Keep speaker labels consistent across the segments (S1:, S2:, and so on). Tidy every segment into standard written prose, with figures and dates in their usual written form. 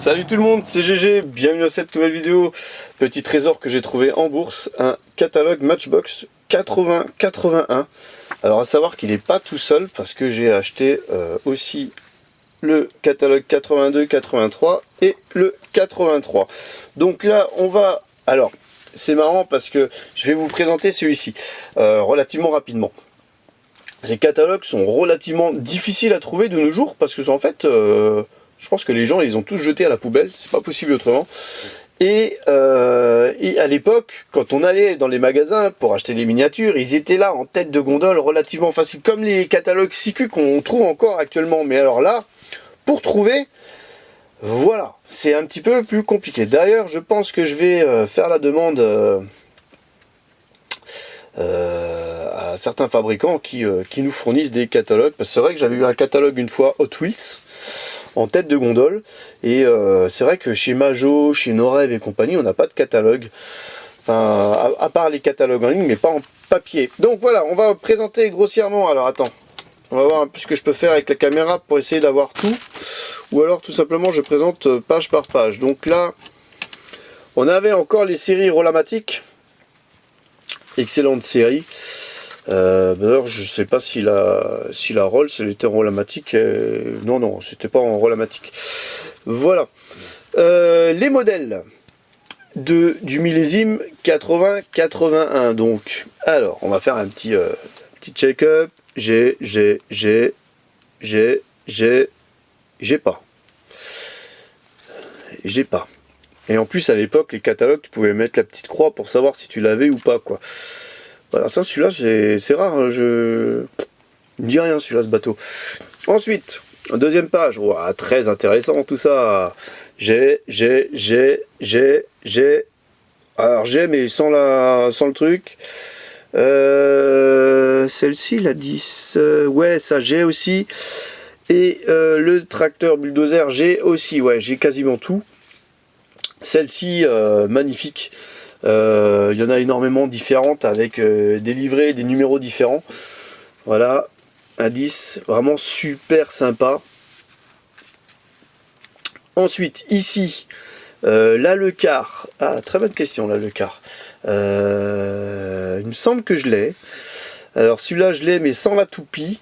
S1: Salut tout le monde, c'est GG, bienvenue dans cette nouvelle vidéo. Petit trésor que j'ai trouvé en bourse, un catalogue Matchbox 80-81. Alors à savoir qu'il n'est pas tout seul parce que j'ai acheté aussi le catalogue 82-83 et le 83. Donc là on va... Alors c'est marrant parce que je vais vous présenter celui-ci relativement rapidement. Ces catalogues sont relativement difficiles à trouver de nos jours parce que en fait... je pense que les gens ils ont tous jeté à la poubelle, c'est pas possible autrement. Et à l'époque, quand on allait dans les magasins pour acheter les miniatures, ils étaient là en tête de gondole relativement facile, comme les catalogues CQ qu'on trouve encore actuellement. Mais alors là, pour trouver, voilà, c'est un petit peu plus compliqué. D'ailleurs, je pense que je vais faire la demande à certains fabricants qui nous fournissent des catalogues. Parce que c'est vrai que j'avais eu un catalogue une fois Hot Wheels en tête de gondole, et c'est vrai que chez Majo, chez Norev et compagnie, on n'a pas de catalogue, enfin à part les catalogues en ligne, mais pas en papier. Donc voilà, on va présenter grossièrement. Alors attends, on va voir un peu ce que je peux faire avec la caméra pour essayer d'avoir tout, ou alors tout simplement je présente page par page. Donc là, on avait encore les séries Rolamatic, excellente série. D'ailleurs je sais pas si la roll c'était en Rolamatic, non c'était pas en Rolamatic. Voilà, les modèles du millésime 80-81. Donc alors on va faire un petit check-up. J'ai pas. Et en plus à l'époque les catalogues tu pouvais mettre la petite croix pour savoir si tu l'avais ou pas quoi. Voilà, ça celui-là c'est rare, hein, il me dit rien celui-là, ce bateau. Ensuite, en deuxième page, ouah, très intéressant tout ça. Alors j'ai, mais sans le truc. Celle-ci, la 10, ouais, ça j'ai aussi. Et le tracteur bulldozer, j'ai aussi, ouais, j'ai quasiment tout. Celle-ci, magnifique. Il y en a énormément différentes avec des livrets et des numéros différents. Voilà, un 10, vraiment super sympa. Ensuite, ici, là le car. Ah, très bonne question, là le car. Il me semble que je l'ai. Alors celui-là je l'ai, mais sans la toupie.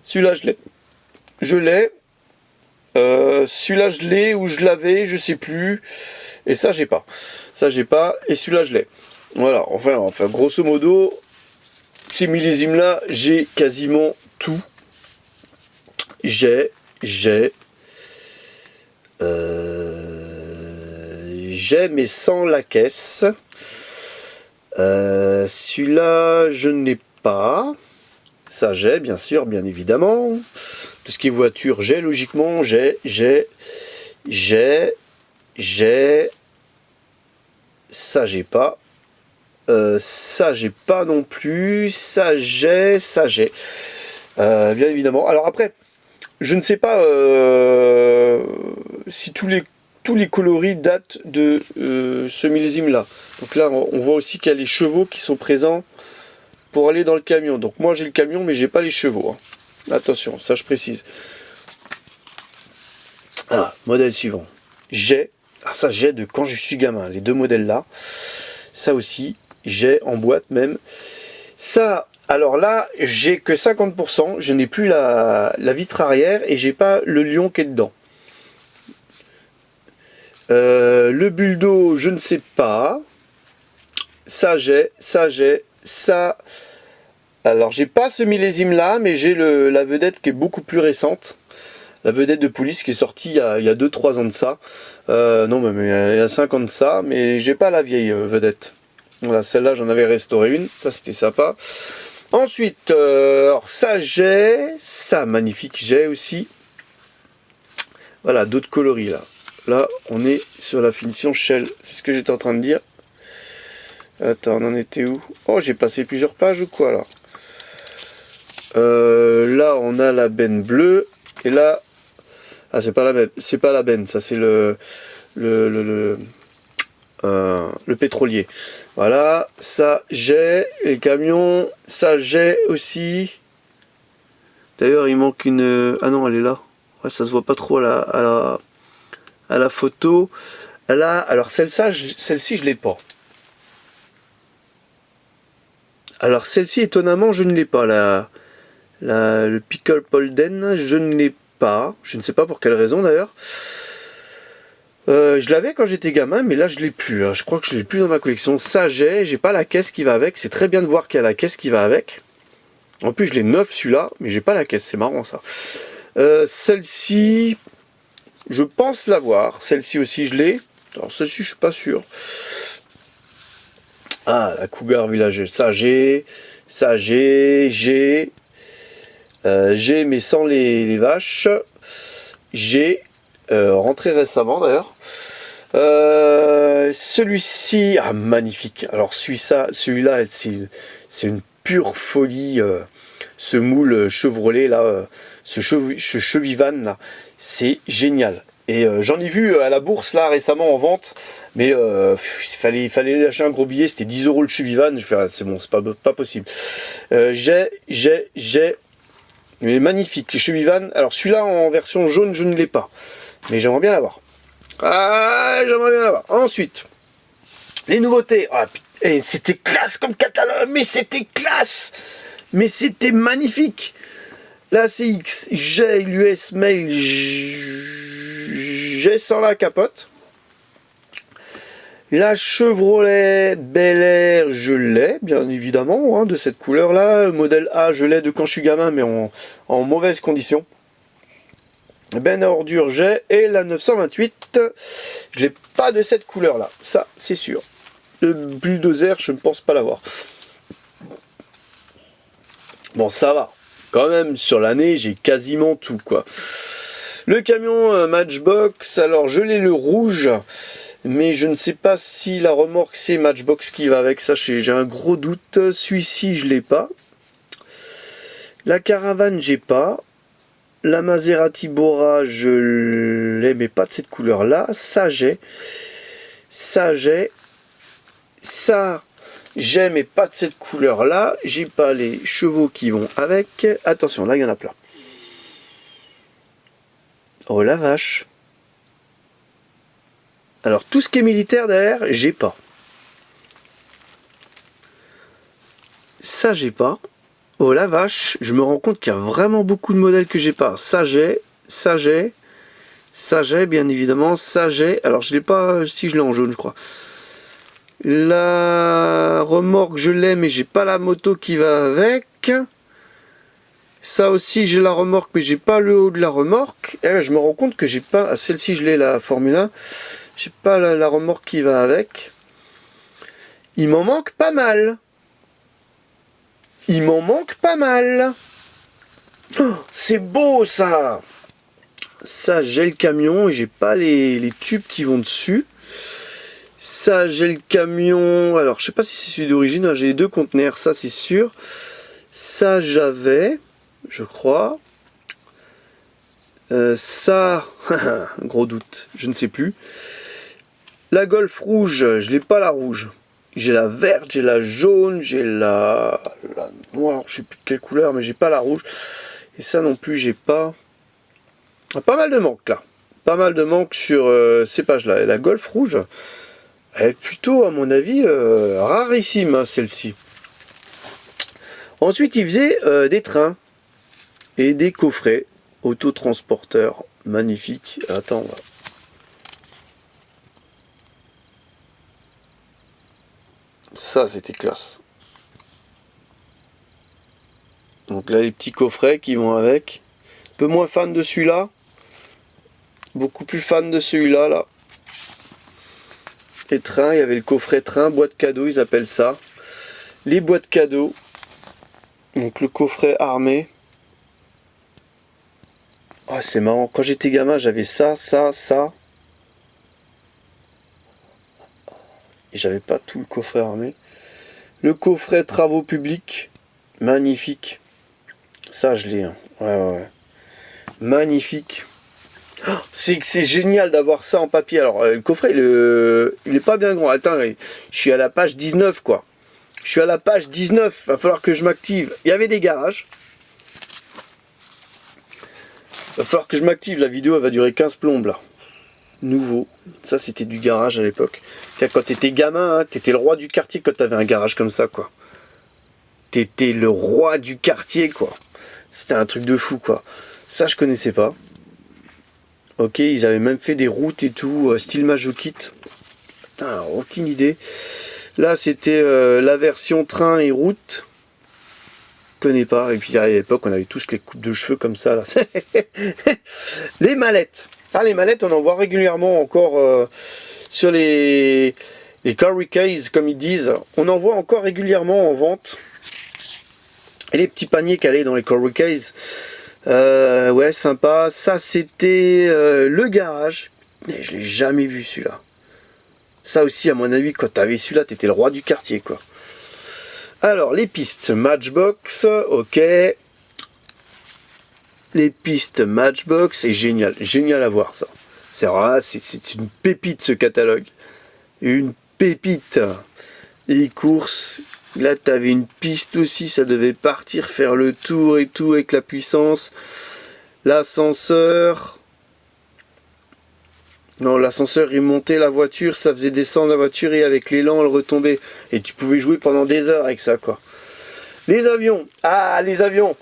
S1: Celui-là je l'ai. Celui-là je l'ai ou je l'avais, je sais plus. Et ça j'ai pas. Et celui-là je l'ai. Voilà, enfin grosso modo, ces millésimes là, j'ai quasiment tout. J'ai, mais sans la caisse. Celui-là je n'ai pas. Ça j'ai, bien sûr, bien évidemment. Tout ce qui est voiture, j'ai logiquement, ça j'ai pas. Ça j'ai pas non plus. Ça j'ai. Bien évidemment. Alors après, je ne sais pas si tous les coloris datent de ce millésime là. Donc là on voit aussi qu'il y a les chevaux qui sont présents pour aller dans le camion. Donc moi j'ai le camion mais j'ai pas les chevaux, hein. Attention, ça je précise. Ah, modèle suivant. Ça j'ai de quand je suis gamin, les deux modèles là. Ça aussi, j'ai en boîte même. Ça, alors là, j'ai que 50%, je n'ai plus la vitre arrière et j'ai pas le lion qui est dedans. Le buldo, je ne sais pas. Ça j'ai. Alors j'ai pas ce millésime là, mais j'ai la vedette qui est beaucoup plus récente. La vedette de police qui est sortie il y a 2-3 ans de ça. Non, mais il y a 5 ans de ça, mais j'ai pas la vieille vedette. Voilà, celle-là j'en avais restauré une, ça c'était sympa. Ensuite, alors ça magnifique, j'ai aussi. Voilà, d'autres coloris là. Là, on est sur la finition Shell, c'est ce que j'étais en train de dire. Attends, on en était où? Oh, j'ai passé plusieurs pages ou quoi là? Là, on a la benne bleue. Et là, ah, c'est pas la benne, ça c'est le pétrolier. Voilà, ça j'ai. Les camions, ça j'ai aussi. D'ailleurs, il manque une. Ah non, elle est là. Ouais, ça se voit pas trop à la photo. Là, alors celle-ci, je l'ai pas. Alors celle-ci, étonnamment, je ne l'ai pas. Le Pickle Polden, je ne l'ai pas. Je ne sais pas pour quelle raison d'ailleurs. Je l'avais quand j'étais gamin, mais là je l'ai plus. Hein. Je crois que je l'ai plus dans ma collection. Ça j'ai pas la caisse qui va avec. C'est très bien de voir qu'il y a la caisse qui va avec. En plus je l'ai neuf celui-là, mais j'ai pas la caisse. C'est marrant ça. Celle-ci, je pense l'avoir. Celle-ci aussi je l'ai. Alors celle-ci je suis pas sûr. Ah, la Cougar Village. Ça j'ai mais sans les vaches. J'ai rentré récemment d'ailleurs. Celui-ci, ah magnifique. Alors celui-là, c'est une pure folie. Ce moule Chevrolet là, ce Chevivan là, c'est génial. Et j'en ai vu à la bourse là récemment en vente, mais il fallait lâcher un gros billet, c'était 10 € le Chevivan. Je fais ah, c'est bon, c'est pas possible. Mais magnifique les Chevivan. Alors celui-là en version jaune, je ne l'ai pas, mais j'aimerais bien l'avoir. Ah, j'aimerais bien l'avoir. Ensuite, les nouveautés. Ah, putain, c'était classe comme catalogue, mais c'était classe, mais c'était magnifique. La CX, j'ai l'US Mail, j'ai sans la capote. La Chevrolet Bel Air, je l'ai, bien évidemment, hein, de cette couleur-là. Le modèle A, je l'ai de quand je suis gamin, mais en mauvaise condition. Ben à ordures, j'ai. Et la 928, je l'ai pas de cette couleur-là. Ça, c'est sûr. Le Bulldozer, je ne pense pas l'avoir. Bon, ça va. Quand même, sur l'année, j'ai quasiment tout, quoi. Le camion Matchbox, alors je l'ai le rouge. Mais je ne sais pas si la remorque c'est Matchbox qui va avec ça, j'ai un gros doute. Celui-ci je l'ai pas. La Caravane j'ai pas. La Maserati Bora je l'ai mais pas de cette couleur là. Ça j'ai. Ça j'ai. Ça j'ai mais pas de cette couleur là. J'ai pas les chevaux qui vont avec. Attention là il y en a plein. Oh la vache. Alors tout ce qui est militaire derrière, j'ai pas. Ça j'ai pas. Oh la vache, je me rends compte qu'il y a vraiment beaucoup de modèles que j'ai pas. Ça j'ai, ça j'ai, ça j'ai bien évidemment, ça j'ai. Alors je l'ai pas, si je l'ai en jaune je crois. La remorque je l'ai mais j'ai pas la moto qui va avec. Ça aussi j'ai la remorque mais j'ai pas le haut de la remorque. Et je me rends compte que j'ai pas, celle-ci je l'ai la Formule 1. J'ai pas la remorque qui va avec. Il m'en manque pas mal. Il m'en manque pas mal. Oh, c'est beau ça. Ça j'ai le camion et j'ai pas les tubes qui vont dessus. Ça j'ai le camion. Alors je sais pas si c'est celui d'origine. Hein, j'ai les deux conteneurs, ça c'est sûr. Ça j'avais, je crois. Ça, gros doute, je ne sais plus. La Golf rouge, je l'ai pas la rouge. J'ai la verte, j'ai la jaune, j'ai la noire, je sais plus de quelle couleur, mais j'ai pas la rouge. Et ça non plus, j'ai pas. Pas mal de manques là. Pas mal de manques sur ces pages-là. Et la Golf rouge, elle est plutôt, à mon avis, rarissime, hein, celle-ci. Ensuite, il faisait des trains et des coffrets autotransporteurs magnifiques. Attends, on va... Ça, c'était classe. Donc là, les petits coffrets qui vont avec. Un peu moins fan de celui-là. Beaucoup plus fan de celui-là, là. Les trains, il y avait le coffret train, boîte cadeau, ils appellent ça. Les boîtes cadeaux. Donc le coffret armé. Ah, c'est marrant. Quand j'étais gamin, j'avais ça, ça, ça. Et j'avais pas tout le coffret armé. Le coffret travaux publics, magnifique. Ça je l'ai. Hein. Ouais. Magnifique. Oh, c'est génial d'avoir ça en papier. Alors le coffret, il est pas bien grand. Attends, je suis à la page 19 quoi. Je suis à la page 19. Va falloir que je m'active. Il y avait des garages. Va falloir que je m'active, la vidéo elle va durer 15 plombes là. Nouveau. Ça c'était du garage à l'époque. Quand t'étais gamin, hein, t'étais le roi du quartier quand t'avais un garage comme ça quoi. T'étais le roi du quartier quoi. C'était un truc de fou quoi. Ça je connaissais pas. Ok, ils avaient même fait des routes et tout, style Majokit. Putain, aucune idée. Là c'était la version train et route. Je connais pas. Et puis à l'époque on avait tous les coupes de cheveux comme ça là. Les mallettes. Ah, les mallettes on en voit régulièrement encore sur les carry case comme ils disent. On en voit encore régulièrement en vente. Et les petits paniers calés dans les carry case. Ouais, sympa. Ça c'était le garage. Mais je l'ai jamais vu celui-là. Ça aussi à mon avis quand t'avais celui-là t'étais le roi du quartier quoi. Alors les pistes Matchbox, ok. Les pistes Matchbox, c'est génial, génial à voir ça. C'est vrai, c'est une pépite ce catalogue. Une pépite. Les courses, là t'avais une piste aussi, ça devait partir faire le tour et tout avec la puissance. L'ascenseur. Non, l'ascenseur il montait la voiture, ça faisait descendre la voiture et avec l'élan elle retombait. Et tu pouvais jouer pendant des heures avec ça quoi. Les avions, ah les avions.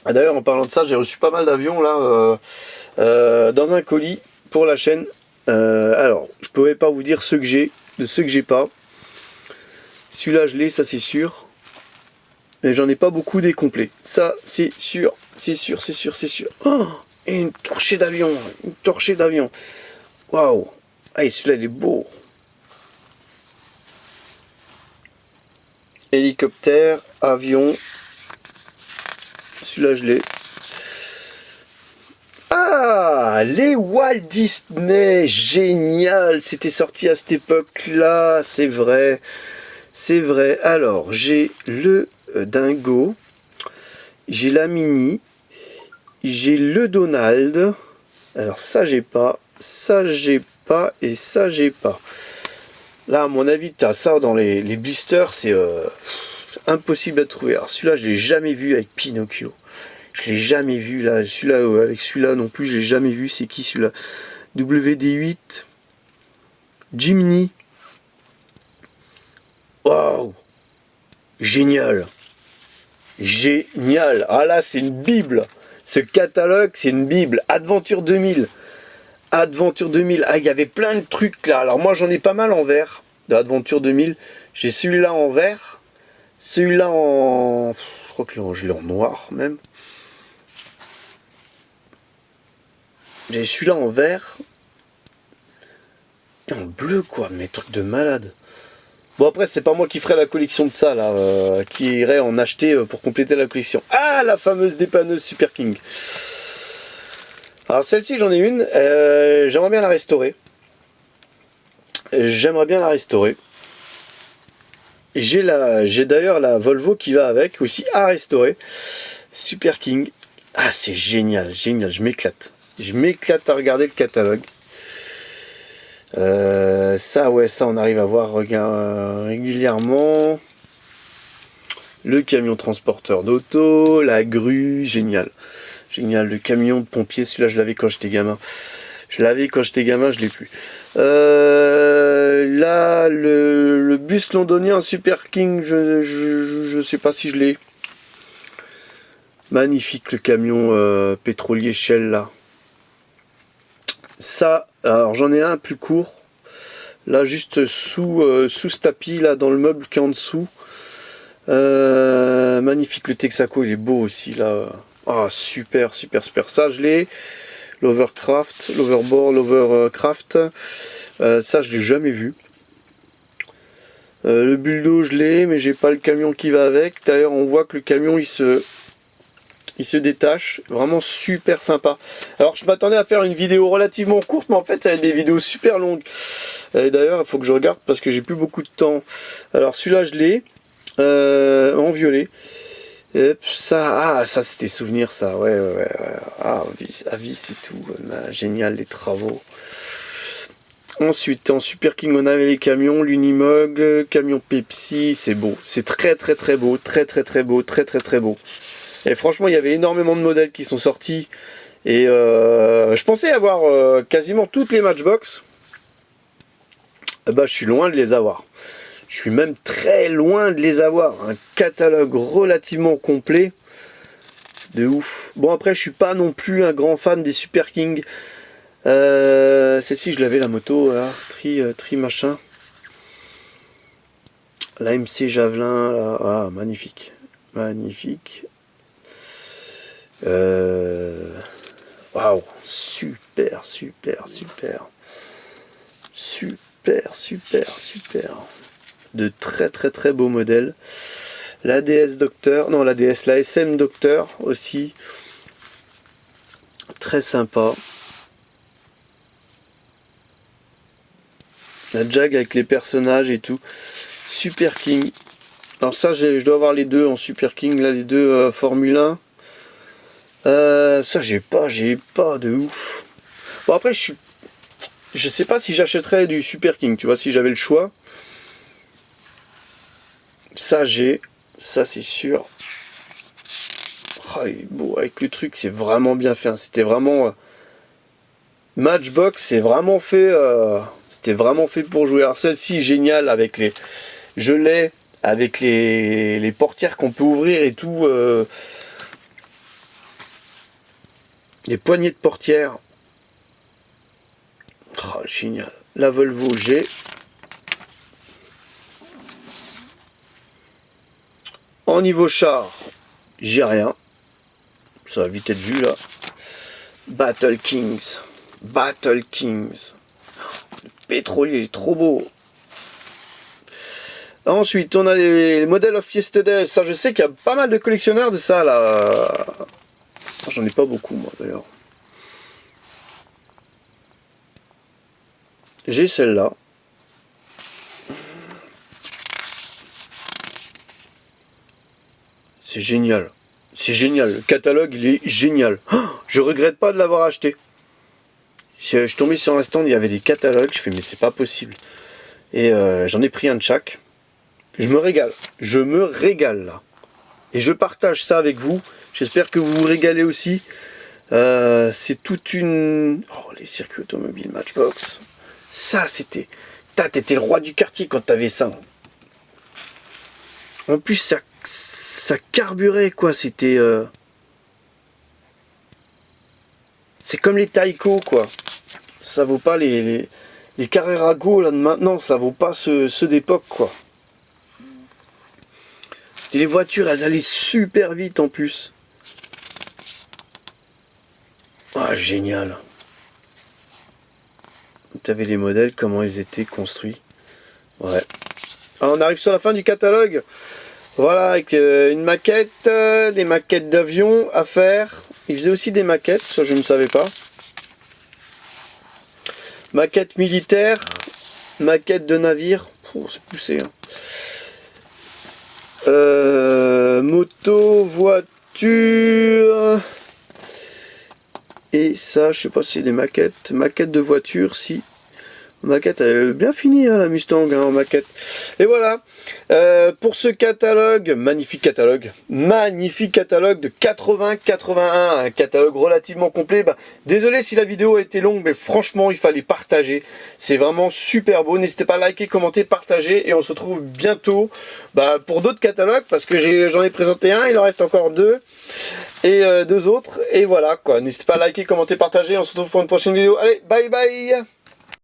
S1: Ah, d'ailleurs en parlant de ça, j'ai reçu pas mal d'avions là dans un colis pour la chaîne. Alors, je pouvais pas vous dire ceux que j'ai, de ceux que j'ai pas. Celui-là je l'ai, ça c'est sûr. Mais j'en ai pas beaucoup des complets. Ça c'est sûr, c'est sûr, c'est sûr, c'est sûr. Oh, et une torchée d'avion, une torchée d'avion. Waouh! Ah, et celui-là il est beau. Hélicoptère, avion. Celui-là je l'ai. Ah, les Walt Disney, génial, c'était sorti à cette époque-là, c'est vrai, c'est vrai. Alors, j'ai le Dingo, j'ai la Minnie, j'ai le Donald. Alors ça j'ai pas, ça j'ai pas et ça j'ai pas. Là à mon avis tu as ça dans les blisters, c'est impossible à trouver. Alors celui-là je l'ai jamais vu avec Pinocchio. Je l'ai jamais vu là, celui-là avec celui-là non plus, je l'ai jamais vu. C'est qui celui-là? WD8 Jiminy. Waouh! Génial! Génial! Ah là, c'est une bible! Ce catalogue, c'est une bible. Adventure 2000. Adventure 2000. Ah, il y avait plein de trucs là. Alors moi, j'en ai pas mal en vert de Adventure 2000. J'ai celui-là en vert. Celui-là en... Je crois que je l'ai en noir même. J'ai celui-là en vert. Et en bleu quoi, mais truc de malade. Bon après c'est pas moi qui ferai la collection de ça là, qui irait en acheter pour compléter la collection. Ah, la fameuse dépanneuse Super King. Alors celle-ci j'en ai une, j'aimerais bien la restaurer. J'aimerais bien la restaurer. J'ai d'ailleurs la Volvo qui va avec aussi à restaurer. Super King. Ah c'est génial, génial, je m'éclate. Je m'éclate à regarder le catalogue. Ça ouais, ça on arrive à voir régulièrement. Le camion transporteur d'auto, la grue, génial. Génial, le camion de pompier, celui-là je l'avais quand j'étais gamin. Je l'avais quand j'étais gamin, je l'ai plus. Là, le bus londonien en Super King, je sais pas si je l'ai. Magnifique le camion pétrolier Shell là. Ça, alors j'en ai un plus court. Là, juste sous ce tapis, là, dans le meuble qui est en dessous. Magnifique, le Texaco, il est beau aussi, là. Ah, super, super, super. Ça, je l'ai. L'Overcraft, l'Overboard, l'Overcraft. Ça, je l'ai jamais vu. Le Bulldo, je l'ai, mais j'ai pas le camion qui va avec. D'ailleurs, on voit que le camion, il se détache, vraiment super sympa. Alors je m'attendais à faire une vidéo relativement courte, mais en fait ça va être des vidéos super longues. Et d'ailleurs il faut que je regarde parce que j'ai plus beaucoup de temps. Alors celui-là je l'ai en violet. Et ça, ça c'était souvenir ça, ouais. Ah, à vie c'est tout, génial les travaux. Ensuite en Super King on avait les camions, l'Unimog, camion Pepsi, c'est beau, c'est très beau, très beau, très beau. Et franchement, il y avait énormément de modèles qui sont sortis Et je pensais avoir quasiment toutes les Matchbox. Bah, je suis loin de les avoir. Je suis même très loin de les avoir. Un catalogue relativement complet. De ouf. Bon, après, je suis pas non plus un grand fan des Super King. Celle-ci, je l'avais, la moto, là. Tri machin. La MC Javelin, là. Ah, magnifique. Magnifique. Waouh. Super, super, super. Super, super, super. De très, très, très beaux modèles. La DS Docteur, non, la SM Docteur aussi. Très sympa. La Jag avec les personnages et tout. Super King. Alors ça, je dois avoir les deux en Super King. Là, les deux Formule 1. Ça, j'ai pas de ouf. Bon, après, je sais pas si j'achèterais du Super King. Tu vois, si j'avais le choix. Ça, ça, c'est sûr. Oh, il est beau. Avec le truc, c'est vraiment bien fait. C'était vraiment... Matchbox, c'est vraiment fait... C'était vraiment fait pour jouer. Alors celle-ci, géniale avec les... Je l'ai avec les portières qu'on peut ouvrir et tout. Les poignées de portière. Oh, génial. La Volvo G. En niveau char, j'ai rien. Ça va vite être vu là. Battle Kings. Battle Kings. Le pétrolier, il est trop beau. Ensuite, on a les modèles of Yesterday. Ça, je sais qu'il y a pas mal de collectionneurs de ça là. J'en ai pas beaucoup moi d'ailleurs. J'ai celle-là. C'est génial. C'est génial. Le catalogue, il est génial. Oh, je regrette pas de l'avoir acheté. Je suis tombé sur un stand, il y avait des catalogues. Je fais, mais c'est pas possible. Et j'en ai pris un de chaque. Je me régale. Je me régale là. Et je partage ça avec vous. J'espère que vous vous régalez aussi. C'est toute une... Oh, les circuits automobiles Matchbox. Ça, c'était... T'étais le roi du quartier quand t'avais ça. En plus, ça carburait, quoi. C'était... C'est comme les Taiko, quoi. Ça vaut pas les Carrera Go, là, de maintenant. Ça vaut pas ceux d'époque, quoi. Et les voitures, elles allaient super vite, en plus. Ah, génial. T'avais les modèles, comment ils étaient construits. Ouais. Ah, on arrive sur la fin du catalogue. Voilà, avec une maquette, des maquettes d'avions à faire. Il faisait aussi des maquettes, ça je ne savais pas. Maquette militaire, maquette de navire. Oh, c'est poussé. Hein. Moto, voiture. Et ça, je sais pas si c'est des maquettes. Maquette de voiture, si. Maquette, elle est bien finie, hein, la Mustang, hein, en maquette. Et voilà, pour ce catalogue, magnifique catalogue de 80-81, un catalogue relativement complet. Bah, désolé si la vidéo a été longue, mais franchement, il fallait partager. C'est vraiment super beau. N'hésitez pas à liker, commenter, partager, et on se retrouve bientôt pour d'autres catalogues, parce que j'en ai présenté un, il en reste encore deux, et deux autres, et voilà, quoi. N'hésitez pas à liker, commenter, partager, on se retrouve pour une prochaine vidéo. Allez, bye bye!